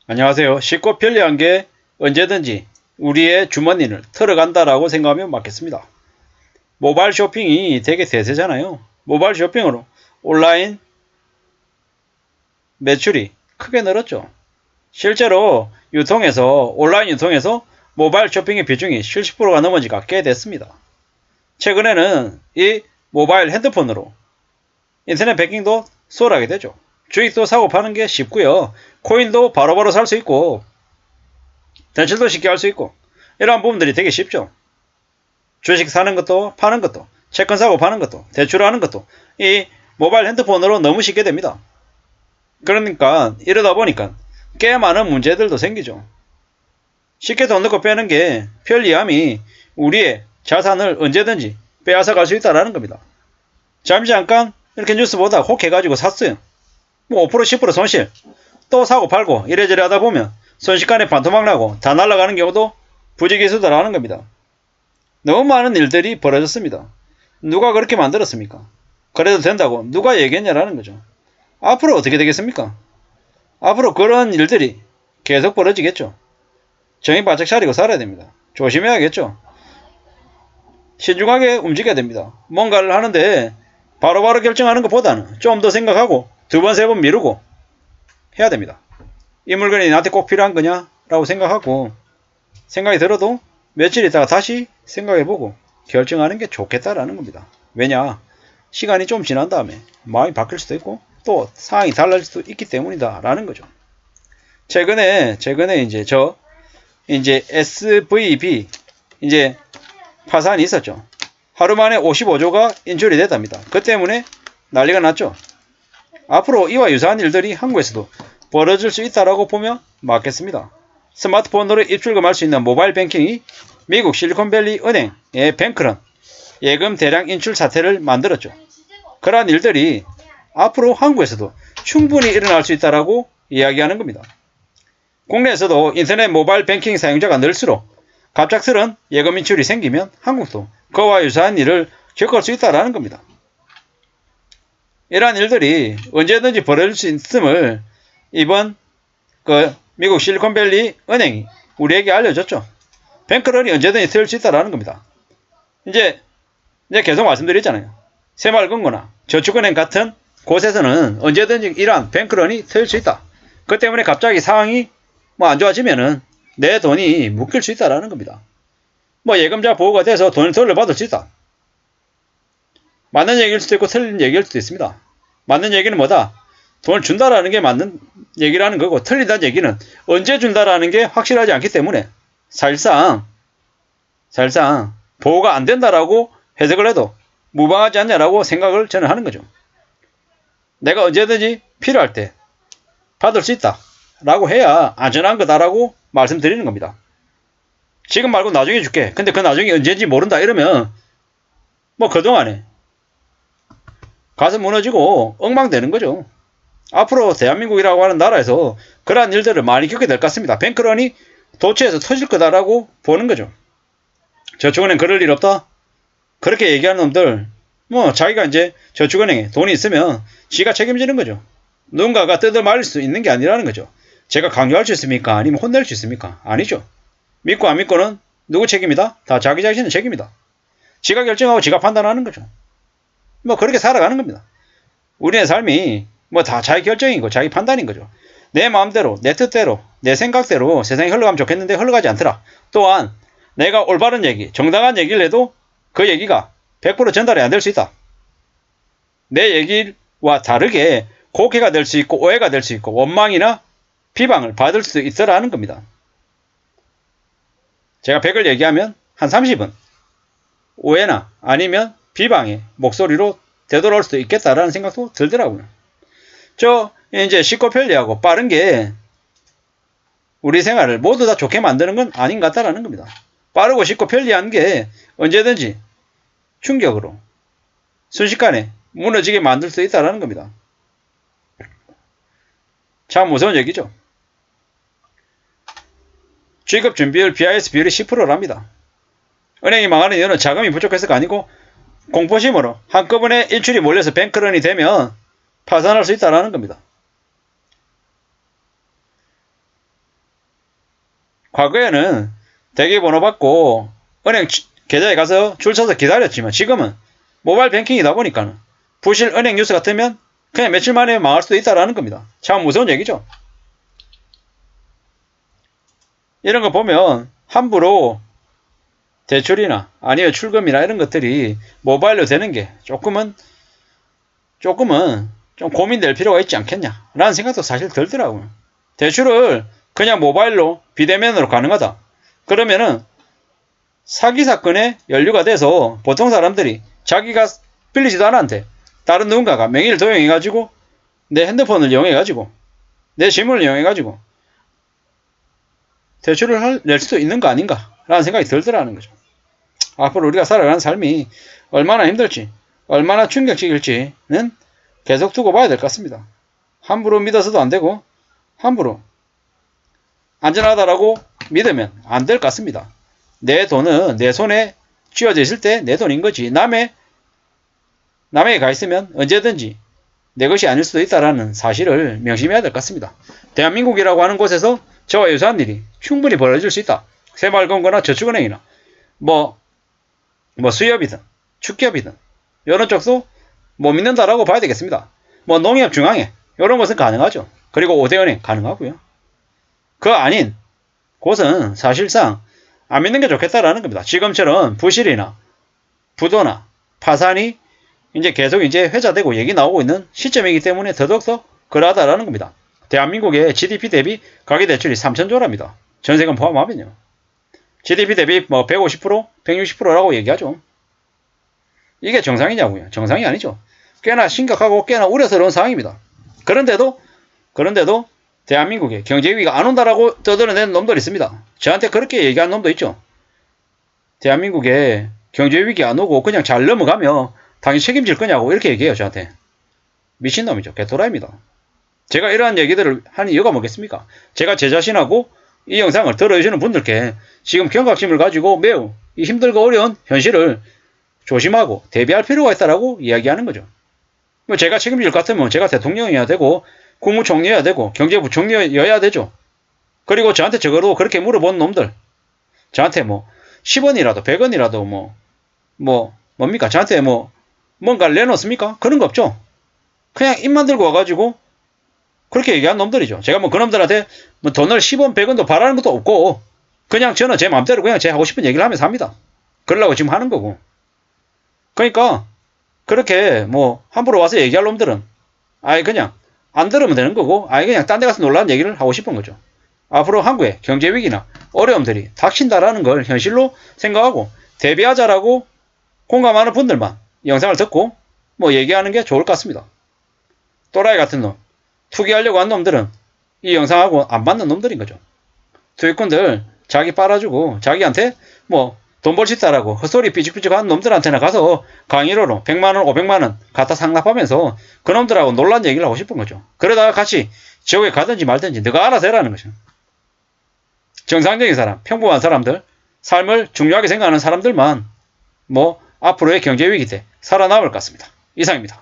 안녕하세요. 쉽고 편리한 게 언제든지 우리의 주머니를 털어간다라고 생각하면 맞겠습니다. 모바일 쇼핑이 되게 대세잖아요. 모바일 쇼핑으로 온라인 매출이 크게 늘었죠. 실제로 온라인 유통에서 모바일 쇼핑의 비중이 70%가 넘은 지가 꽤 됐습니다. 최근에는 이 모바일 핸드폰으로 인터넷 배킹도 수월하게 되죠. 주식도 사고 파는 게 쉽고요. 코인도 바로바로 살 수 있고 대출도 쉽게 할 수 있고 이러한 부분들이 되게 쉽죠. 주식 사는 것도 파는 것도 채권 사고 파는 것도 대출하는 것도 이 모바일 핸드폰으로 너무 쉽게 됩니다. 그러니까 이러다 보니까 꽤 많은 문제들도 생기죠. 쉽게 돈 넣고 빼는 게 편리함이 우리의 자산을 언제든지 빼앗아 갈 수 있다는 겁니다. 잠깐 이렇게 뉴스 보다 혹해가지고 샀어요. 뭐 5% 10% 손실 또 사고 팔고 이래저래 하다 보면 순식간에 반토막 나고 다 날아가는 경우도 부지기수다라는 겁니다. 너무 많은 일들이 벌어졌습니다. 누가 그렇게 만들었습니까? 그래도 된다고 누가 얘기했냐라는 거죠. 앞으로 어떻게 되겠습니까? 앞으로 그런 일들이 계속 벌어지겠죠. 정신 바짝 차리고 살아야 됩니다. 조심해야겠죠. 신중하게 움직여야 됩니다. 뭔가를 하는데 바로바로 결정하는 것보다는 좀 더 생각하고 두 번, 세 번 미루고 해야 됩니다. 이 물건이 나한테 꼭 필요한 거냐? 라고 생각하고 생각이 들어도 며칠 있다가 다시 생각해보고 결정하는 게 좋겠다라는 겁니다. 왜냐? 시간이 좀 지난 다음에 마음이 바뀔 수도 있고 또 상황이 달라질 수도 있기 때문이다 라는 거죠. 최근에 이제 SVB 파산이 있었죠. 하루 만에 55조가 인출이 됐답니다. 그 때문에 난리가 났죠. 앞으로 이와 유사한 일들이 한국에서도 벌어질 수 있다라고 보면 맞겠습니다. 스마트폰으로 입출금할 수 있는 모바일 뱅킹이 미국 실리콘밸리 은행의 뱅크런 예금 대량 인출 사태를 만들었죠. 그러한 일들이 앞으로 한국에서도 충분히 일어날 수 있다라고 이야기하는 겁니다. 국내에서도 인터넷 모바일 뱅킹 사용자가 늘수록 갑작스런 예금 인출이 생기면 한국도 그와 유사한 일을 겪을 수 있다라는 겁니다. 이러한 일들이 언제든지 벌어질 수 있음을 이번 미국 실리콘밸리 은행이 우리에게 알려줬죠. 뱅크런이 언제든지 트일 수 있다라는 겁니다. 이제 계속 말씀드렸잖아요. 새마을금고나 저축은행 같은 곳에서는 언제든지 이러한 뱅크런이 트일 수 있다. 그 때문에 갑자기 상황이 안 좋아지면은 내 돈이 묶일 수 있다라는 겁니다. 예금자 보호가 돼서 돈을 돌려받을 수 있다. 맞는 얘기일 수도 있고 틀린 얘기일 수도 있습니다. 맞는 얘기는 뭐다? 돈을 준다라는 게 맞는 얘기라는 거고 틀리다는 얘기는 언제 준다라는 게 확실하지 않기 때문에 사실상 보호가 안 된다라고 해석을 해도 무방하지 않냐라고 생각을 저는 하는 거죠. 내가 언제든지 필요할 때 받을 수 있다 라고 해야 안전한 거다라고 말씀드리는 겁니다. 지금 말고 나중에 줄게. 근데 그 나중에 언제인지 모른다 이러면 그동안에 가슴 무너지고 엉망되는 거죠. 앞으로 대한민국이라고 하는 나라에서 그러한 일들을 많이 겪게 될 것 같습니다. 뱅크런이 도처에서 터질 거다라고 보는 거죠. 저축은행 그럴 일 없다? 그렇게 얘기하는 놈들 자기가 이제 저축은행에 돈이 있으면 지가 책임지는 거죠. 누군가가 뜯어 말릴 수 있는 게 아니라는 거죠. 제가 강요할 수 있습니까? 아니면 혼낼 수 있습니까? 아니죠. 믿고 안 믿고는 누구 책임이다? 다 자기 자신의 책임이다. 지가 결정하고 지가 판단하는 거죠. 그렇게 살아가는 겁니다. 우리의 삶이 다 자기 결정이고 자기 판단인 거죠. 내 마음대로, 내 뜻대로, 내 생각대로 세상이 흘러가면 좋겠는데 흘러가지 않더라. 또한 내가 올바른 얘기, 정당한 얘기를 해도 그 얘기가 100% 전달이 안 될 수 있다. 내 얘기와 다르게 곡해가 될 수 있고 오해가 될 수 있고 원망이나 비방을 받을 수 있더라는 겁니다. 제가 100을 얘기하면 한 30은 오해나 아니면 비방의 목소리로 되돌아올 수도 있겠다라는 생각도 들더라고요. 이제 쉽고 편리하고 빠른 게 우리 생활을 모두 다 좋게 만드는 건 아닌 것 같다라는 겁니다. 빠르고 쉽고 편리한 게 언제든지 충격으로 순식간에 무너지게 만들 수 있다라는 겁니다. 참 무서운 얘기죠. 취급 준비율 BIS 비율이 10%랍니다. 은행이 망하는 이유는 자금이 부족해서가 아니고 공포심으로 한꺼번에 인출이 몰려서 뱅크런이 되면 파산할 수 있다는 겁니다. 과거에는 대기번호 받고 은행 계좌에 가서 줄 서서 기다렸지만 지금은 모바일 뱅킹이다 보니까 부실 은행 뉴스 같으면 그냥 며칠 만에 망할 수도 있다라는 겁니다. 참 무서운 얘기죠. 이런 거 보면 함부로 대출이나 아니면 출금이나 이런 것들이 모바일로 되는 게 조금은 좀 고민될 필요가 있지 않겠냐 라는 생각도 사실 들더라고요. 대출을 그냥 모바일로 비대면으로 가능하다. 그러면은 사기 사건에 연루가 돼서 보통 사람들이 자기가 빌리지도 않았는데 다른 누군가가 명의를 도용해가지고 내 핸드폰을 이용해가지고 내 지문을 이용해가지고 대출을 낼 수도 있는 거 아닌가 라는 생각이 들더라는 거죠. 앞으로 우리가 살아가는 삶이 얼마나 힘들지 얼마나 충격적일지는 계속 두고 봐야 될 것 같습니다. 함부로 믿어서도 안 되고 함부로 안전하다라고 믿으면 안 될 것 같습니다. 내 돈은 내 손에 쥐어져 있을 때 내 돈인 거지 남에게 가 있으면 언제든지 내 것이 아닐 수도 있다는 사실을 명심해야 될 것 같습니다. 대한민국이라고 하는 곳에서 저와 유사한 일이 충분히 벌어질 수 있다. 새마을금고나 저축은행이나 뭐 수협이든 축협이든 이런 쪽도 못 믿는다라고 봐야 되겠습니다. 뭐 농협중앙회 이런 것은 가능하죠. 그리고 5대은행 가능하고요. 그 아닌 곳은 사실상 안 믿는 게 좋겠다라는 겁니다. 지금처럼 부실이나 부도나 파산이 이제 계속 회자되고 얘기 나오고 있는 시점이기 때문에 더더욱더 그러하다라는 겁니다. 대한민국의 GDP 대비 가계대출이 3,000조랍니다. 전세금 포함하면요. GDP 대비 뭐 150%, 160%라고 얘기하죠. 이게 정상이냐고요? 정상이 아니죠. 꽤나 심각하고 꽤나 우려스러운 상황입니다. 그런데도 대한민국에 경제위기가 안 온다라고 떠들어낸 놈들이 있습니다. 저한테 그렇게 얘기한 놈도 있죠. 대한민국에 경제위기 안 오고 그냥 잘 넘어가며 당연히 책임질 거냐고 이렇게 얘기해요. 저한테. 미친놈이죠. 개토라입니다. 제가 이러한 얘기들을 하는 이유가 뭐겠습니까? 제가 제 자신하고 이 영상을 들어주시는 분들께 지금 경각심을 가지고 매우 이 힘들고 어려운 현실을 조심하고 대비할 필요가 있다라고 이야기하는 거죠. 제가 책임질 것 같으면 제가 대통령이어야 되고 국무총리여야 되고 경제부총리여야 되죠. 그리고 저한테 적어도 그렇게 물어본 놈들 저한테 뭐 10원이라도 100원이라도 뭡니까? 저한테 뭔가를 내놓습니까? 그런 거 없죠. 그냥 입만 들고 와가지고 그렇게 얘기한 놈들이죠. 제가 그 놈들한테 돈을 10원 100원도 바라는 것도 없고 그냥 저는 제 마음대로 그냥 제 하고 싶은 얘기를 하면서 합니다. 그러려고 지금 하는 거고. 그러니까 그렇게 함부로 와서 얘기할 놈들은 아예 그냥 안 들으면 되는 거고 아예 그냥 딴 데 가서 놀라는 얘기를 하고 싶은 거죠. 앞으로 한국의 경제위기나 어려움들이 닥친다라는 걸 현실로 생각하고 대비하자라고 공감하는 분들만 영상을 듣고 얘기하는 게 좋을 것 같습니다. 또라이 같은 놈, 투기하려고 한 놈들은 이 영상하고 안 맞는 놈들인 거죠. 투기꾼들 자기 빨아주고 자기한테 돈 벌 수 있다라고 헛소리 삐죽삐죽 하는 놈들한테나 가서 강의료로 100만원, 500만원 갖다 상납하면서 그 놈들하고 놀란 얘기를 하고 싶은 거죠. 그러다가 같이 지옥에 가든지 말든지 너가 알아서 해라는 거죠. 정상적인 사람, 평범한 사람들, 삶을 중요하게 생각하는 사람들만 앞으로의 경제위기 때 살아남을 것 같습니다. 이상입니다.